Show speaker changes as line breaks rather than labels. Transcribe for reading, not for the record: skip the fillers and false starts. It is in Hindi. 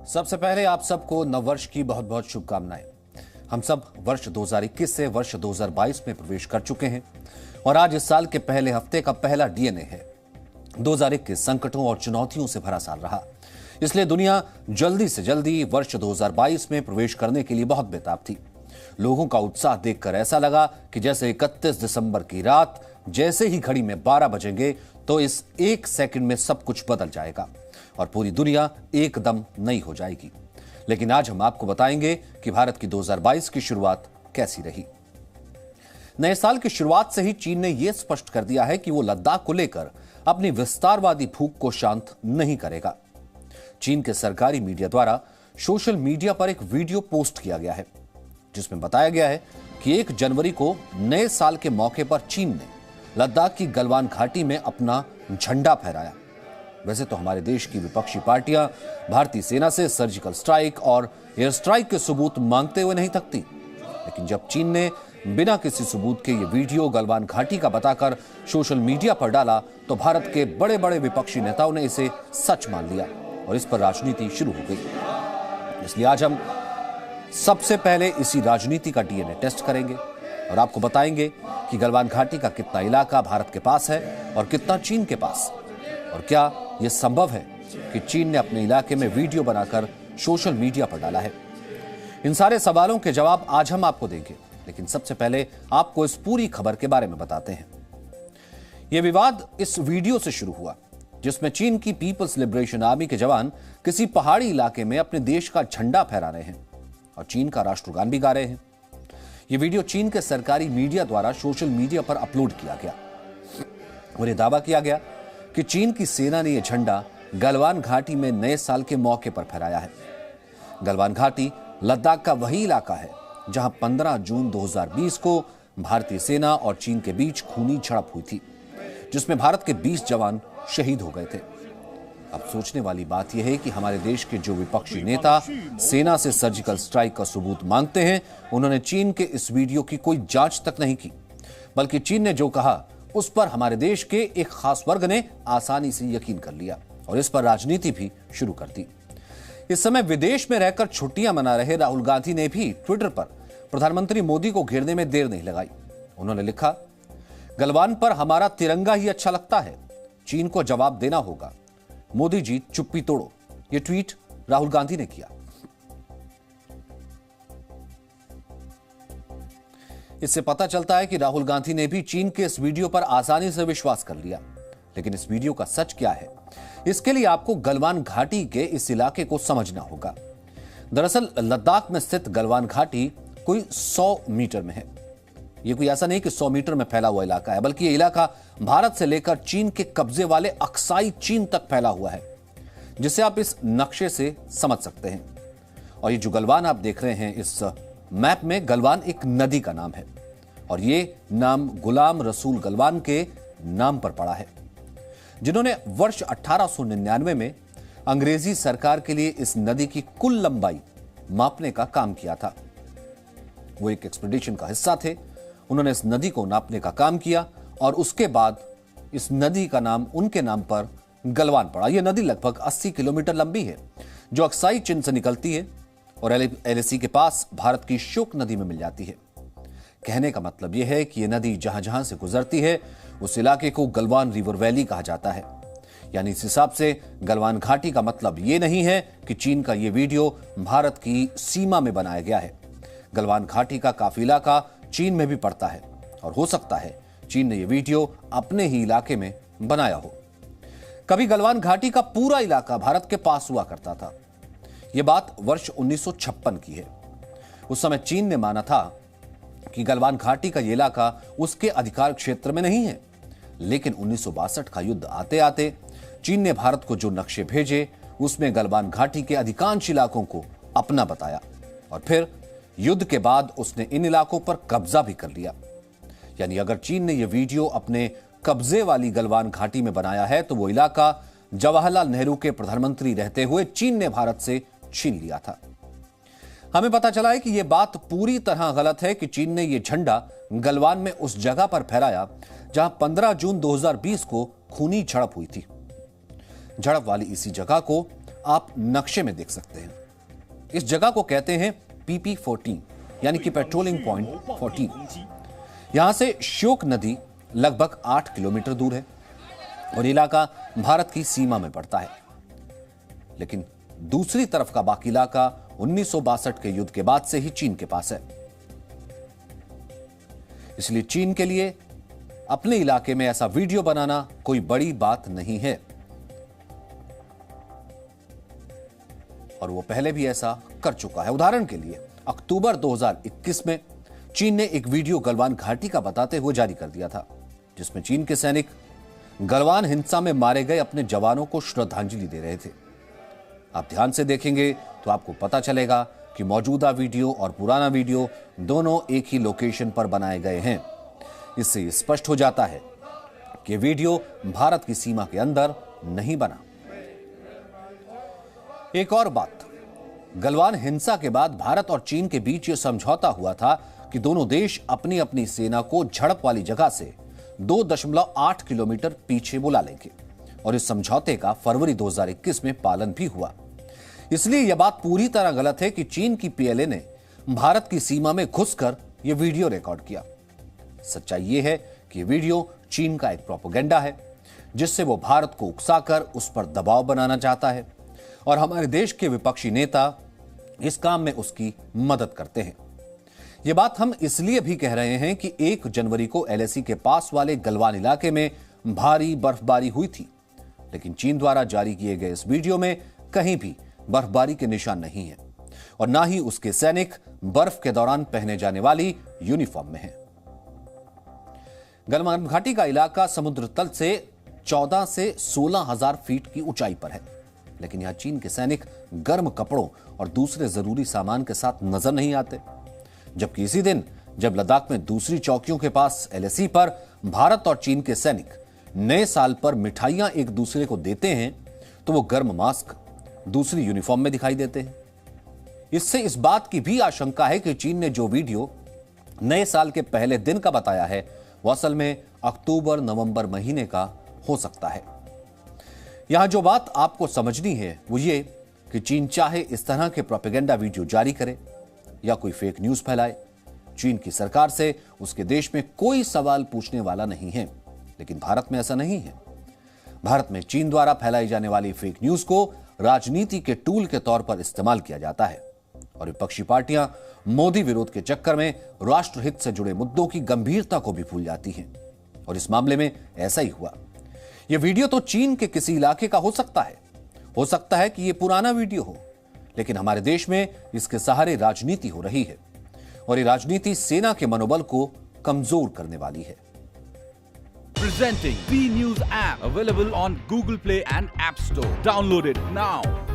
सबसे पहले आप सबको नववर्ष की बहुत बहुत शुभकामनाएं। हम सब वर्ष 2021 से वर्ष 2022 में प्रवेश कर चुके हैं और आज इस साल के पहले हफ्ते का पहला डीएनए है। 2021 संकटों और चुनौतियों से भरा साल रहा, इसलिए दुनिया जल्दी से जल्दी वर्ष 2022 में प्रवेश करने के लिए बहुत बेताब थी। लोगों का उत्साह देखकर ऐसा लगा कि जैसे 31 दिसंबर की रात जैसे ही घड़ी में 12 बजेंगे तो इस एक सेकंड में सब कुछ बदल जाएगा और पूरी दुनिया एकदम नई हो जाएगी। लेकिन आज हम आपको बताएंगे कि भारत की 2022 की शुरुआत कैसी रही। नए साल की शुरुआत से ही चीन ने यह स्पष्ट कर दिया है कि वो लद्दाख को लेकर अपनी विस्तारवादी भूख को शांत नहीं करेगा। चीन के सरकारी मीडिया द्वारा सोशल मीडिया पर एक वीडियो पोस्ट किया गया है जिसमें बताया गया है कि 1 जनवरी को नए साल के मौके पर चीन ने लद्दाख की गलवान घाटी में अपना झंडा फहराया। वैसे तो हमारे देश की विपक्षी पार्टियां भारतीय सेना से सर्जिकल स्ट्राइक और एयर स्ट्राइक के सबूत मांगते हुए नहीं थकती, लेकिन जब चीन ने बिना किसी सबूत के ये वीडियो गलवान घाटी का बताकर सोशल मीडिया पर डाला तो भारत के बड़े बड़े विपक्षी नेताओं ने इसे सच मान लिया और इस पर राजनीति शुरू हो गई। इसलिए आज हम सबसे पहले इसी राजनीति का डीएनए टेस्ट करेंगे और आपको बताएंगे कि गलवान घाटी का कितना इलाका भारत के पास है और कितना चीन के पास, और क्या यह संभव है कि चीन ने अपने इलाके में वीडियो बनाकर सोशल मीडिया पर डाला है। इन सारे सवालों के जवाब आज हम आपको देंगे, लेकिन सबसे पहले आपको इस पूरी खबर के बारे में बताते हैं। यह विवाद इस वीडियो से शुरू हुआ जिसमें चीन की पीपल्स लिबरेशन आर्मी के जवान किसी पहाड़ी इलाके में अपने देश का झंडा फहरा रहे हैं और चीन का राष्ट्रगान भी गा रहे हैं। यह वीडियो चीन के सरकारी मीडिया द्वारा सोशल मीडिया पर अपलोड किया गया और यह दावा किया गया कि चीन की सेना ने यह झंडा गलवान घाटी में नए साल के मौके पर फहराया है। गलवान घाटी लद्दाख का वही इलाका है जहां 15 जून 2020 को भारतीय सेना और चीन के बीच खूनी झड़प हुई थी जिसमें भारत के 20 जवान शहीद हो गए थे। अब सोचने वाली बात यह है कि हमारे देश के जो विपक्षी नेता सेना से सर्जिकल स्ट्राइक का सबूत मांगते हैं, उन्होंने चीन के इस वीडियो की कोई जांच तक नहीं की, बल्कि चीन ने जो कहा उस पर हमारे देश के एक खास वर्ग ने आसानी से यकीन कर लिया और इस पर राजनीति भी शुरू कर दी। इस समय विदेश में रहकर छुट्टियां मना रहे राहुल गांधी ने भी ट्विटर पर प्रधानमंत्री मोदी को घेरने में देर नहीं लगाई। उन्होंने लिखा, गलवान पर हमारा तिरंगा ही अच्छा लगता है, चीन को जवाब देना होगा, मोदी जी चुप्पी तोड़ो। यह ट्वीट राहुल गांधी ने किया। इससे पता चलता है कि राहुल गांधी ने भी चीन के इस वीडियो पर आसानी से विश्वास कर लिया, लेकिन इस वीडियो का सच क्या है, इसके लिए आपको गलवान घाटी के इस इलाके को समझना होगा। दरअसल लद्दाख में स्थित गलवान घाटी कोई 100 मीटर में है। यह कोई ऐसा नहीं कि 100 मीटर में फैला हुआ इलाका है, बल्कि यह इलाका भारत से लेकर चीन के कब्जे वाले अक्साई चीन तक फैला हुआ है, जिसे आप इस नक्शे से समझ सकते हैं। और ये जो गलवान आप देख रहे हैं इस मैप में, गलवान एक नदी का नाम है और ये नाम गुलाम रसूल गलवान के नाम पर पड़ा है, जिन्होंने वर्ष 1899 में अंग्रेजी सरकार के लिए इस नदी की कुल लंबाई मापने का काम किया था। वो एक एक्सपीडिशन का हिस्सा थे। उन्होंने इस नदी को नापने का काम किया और उसके बाद इस नदी का नाम उनके नाम पर गलवान पड़ा। यह नदी लगभग 80 किलोमीटर लंबी है जो अक्साई चीन से निकलती है और एलएसी के पास भारत की शोक नदी में मिल जाती है। कहने का मतलब यह है कि यह नदी जहां जहां से गुजरती है उस इलाके को गलवान रिवर वैली कहा जाता है। यानी इस हिसाब से गलवान घाटी का मतलब यह नहीं है कि चीन का यह वीडियो भारत की सीमा में बनाया गया है। गलवान घाटी का काफी इलाका चीन में भी पड़ता है और हो सकता है चीन ने यह वीडियो अपने ही इलाके में बनाया हो। कभी गलवान घाटी का पूरा इलाका भारत के पास हुआ करता था। यह बात वर्ष 1956 की है। उस समय चीन ने माना था कि गलवान घाटी का यह इलाका उसके अधिकार क्षेत्र में नहीं है, लेकिन 1962 का युद्ध आते आते चीन ने भारत को जो नक्शे भेजे उसमें गलवान घाटी के अधिकांश इलाकों को अपना बताया और फिर युद्ध के बाद उसने इन इलाकों पर कब्जा भी कर लिया। यानी अगर चीन ने यह वीडियो अपने कब्जे वाली गलवान घाटी में बनाया है तो वो इलाका जवाहरलाल नेहरू के प्रधानमंत्री रहते हुए चीन ने भारत से छीन लिया था। हमें पता चला है कि यह बात पूरी तरह गलत है कि चीन ने यह झंडा गलवान में उस जगह पर फहराया जहां 15 जून 2020 को खूनी झड़प हुई थी। झड़प वाली इसी जगह को आप नक्शे में देख सकते हैं। इस जगह को कहते हैं PP14 यानी कि पेट्रोलिंग पॉइंट 14। यहां से श्योक नदी लगभग 8 किलोमीटर दूर है और इलाका भारत की सीमा में पड़ता है। लेकिन दूसरी तरफ का बाकी इलाका 1962 के युद्ध के बाद से ही चीन के पास है। इसलिए चीन के लिए अपने इलाके में ऐसा वीडियो बनाना कोई बड़ी बात नहीं है और वो पहले भी ऐसा कर चुका है। उदाहरण के लिए अक्टूबर 2021 में चीन ने एक वीडियो गलवान घाटी का बताते हुए जारी कर दिया था, जिसमें चीन के सैनिक गलवान हिंसा में मारे गए अपने जवानों को श्रद्धांजलि दे रहे थे। आप ध्यान से देखेंगे तो आपको पता चलेगा कि मौजूदा वीडियो और पुराना वीडियो दोनों एक ही लोकेशन पर बनाए गए हैं। इससे स्पष्ट हो जाता है कि वीडियो भारत की सीमा के अंदर नहीं बना। एक और बात, गलवान हिंसा के बाद भारत और चीन के बीच यह समझौता हुआ था कि दोनों देश अपनी अपनी सेना को झड़प वाली जगह से 2.8 किलोमीटर पीछे बुला लेंगे और इस समझौते का फरवरी 2021 में पालन भी हुआ। इसलिए यह बात पूरी तरह गलत है कि चीन की PLA ने भारत की सीमा में घुसकर यह वीडियो रिकॉर्ड किया। सच्चाई यह है कि वीडियो चीन का एक प्रोपेगेंडा है, जिससे वो भारत को उकसाकर उस पर दबाव बनाना चाहता है और हमारे देश के विपक्षी नेता इस काम में उसकी मदद करते हैं। यह बात हम इसलिए भी कह रहे हैं कि 1 जनवरी को LAC के पास वाले गलवान इलाके में भारी बर्फबारी हुई थी, लेकिन चीन द्वारा जारी किए गए इस वीडियो में कहीं भी बर्फबारी के निशान नहीं है और ना ही उसके सैनिक बर्फ के दौरान पहने जाने वाली यूनिफॉर्म में हैं। गलवान घाटी का इलाका समुद्र तल से 14 से 16,000 फीट की ऊंचाई पर है, लेकिन यहां चीन के सैनिक गर्म कपड़ों और दूसरे जरूरी सामान के साथ नजर नहीं आते। जबकि इसी दिन जब लद्दाख में दूसरी चौकियों के पास LAC पर भारत और चीन के सैनिक नए साल पर मिठाइयां एक दूसरे को देते हैं, तो वो गर्म मास्क दूसरी यूनिफॉर्म में दिखाई देते हैं। इससे इस बात की भी आशंका है कि चीन ने जो वीडियो नए साल के पहले दिन का बताया है, वो असल में अक्टूबर-नवंबर महीने का हो सकता है। यहां जो बात आपको समझनी है वो ये कि चीन चाहे इस तरह के प्रोपेगेंडा वीडियो जारी करे या कोई फेक न्यूज फैलाए, चीन की सरकार से उसके देश में कोई सवाल पूछने वाला नहीं है। लेकिन भारत में ऐसा नहीं है। भारत में चीन द्वारा फैलाई जाने वाली फेक न्यूज को राजनीति के टूल के तौर पर इस्तेमाल किया जाता है और विपक्षी पार्टियां मोदी विरोध के चक्कर में राष्ट्रहित से जुड़े मुद्दों की गंभीरता को भी भूल जाती हैं और इस मामले में ऐसा ही हुआ। यह वीडियो तो चीन के किसी इलाके का हो सकता है कि यह पुराना वीडियो हो, लेकिन हमारे देश में इसके सहारे राजनीति हो रही है और ये राजनीति सेना के मनोबल को कमजोर करने वाली है।
Presenting B News app available on Google Play and App Store. Download it now.